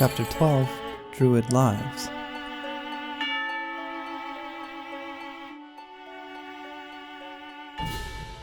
Chapter 12, Druid Lives.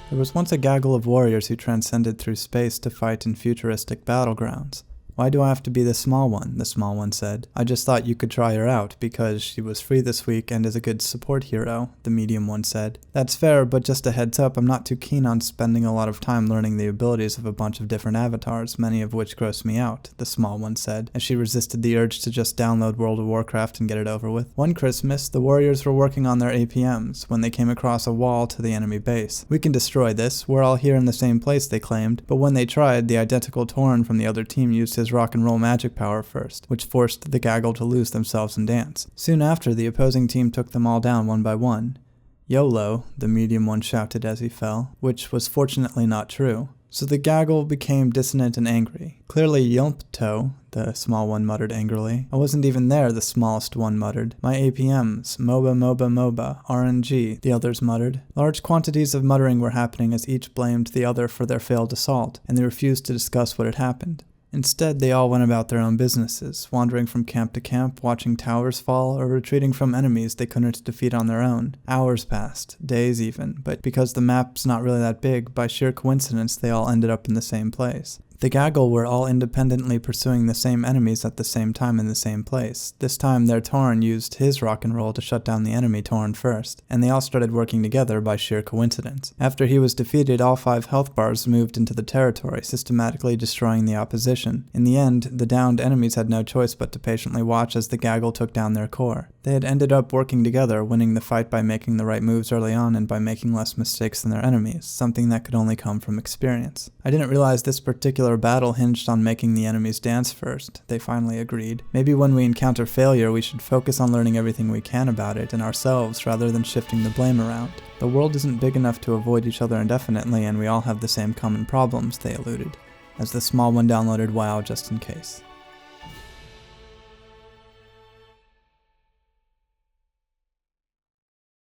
There was once a gaggle of warriors who transcended through space to fight in futuristic battlegrounds. "Why do I have to be the small one?" the small one said. "I just thought you could try her out, because she was free this week and is a good support hero," the medium one said. "That's fair, but just a heads up, I'm not too keen on spending a lot of time learning the abilities of a bunch of different avatars, many of which gross me out," the small one said, as she resisted the urge to just download World of Warcraft and get it over with. One Christmas, the warriors were working on their APMs when they came across a wall to the enemy base. "We can destroy this, we're all here in the same place," they claimed, but when they tried, the identical Tauren from the other team used his rock and roll magic power first, which forced the gaggle to lose themselves and dance. Soon after, the opposing team took them all down one by one. "YOLO," the medium one shouted as he fell, which was fortunately not true. So the gaggle became dissonant and angry. "Clearly Yelpto," the small one muttered angrily. "I wasn't even there," the smallest one muttered. "My APMs, Moba, Moba, Moba, RNG," the others muttered. Large quantities of muttering were happening as each blamed the other for their failed assault, and they refused to discuss what had happened. Instead, they all went about their own businesses, wandering from camp to camp, watching towers fall, or retreating from enemies they couldn't defeat on their own. Hours passed, days even, but because the map's not really that big, by sheer coincidence they all ended up in the same place. The gaggle were all independently pursuing the same enemies at the same time in the same place. This time their Tauren used his rock and roll to shut down the enemy Tauren first, and they all started working together by sheer coincidence. After he was defeated, all 5 health bars moved into the territory, systematically destroying the opposition. In the end, the downed enemies had no choice but to patiently watch as the gaggle took down their core. They had ended up working together, winning the fight by making the right moves early on and by making less mistakes than their enemies, something that could only come from experience. "I didn't realize this particular battle hinged on making the enemies dance first," they finally agreed. "Maybe when we encounter failure, we should focus on learning everything we can about it and ourselves rather than shifting the blame around. The world isn't big enough to avoid each other indefinitely, and we all have the same common problems," they alluded, as the small one downloaded WoW just in case.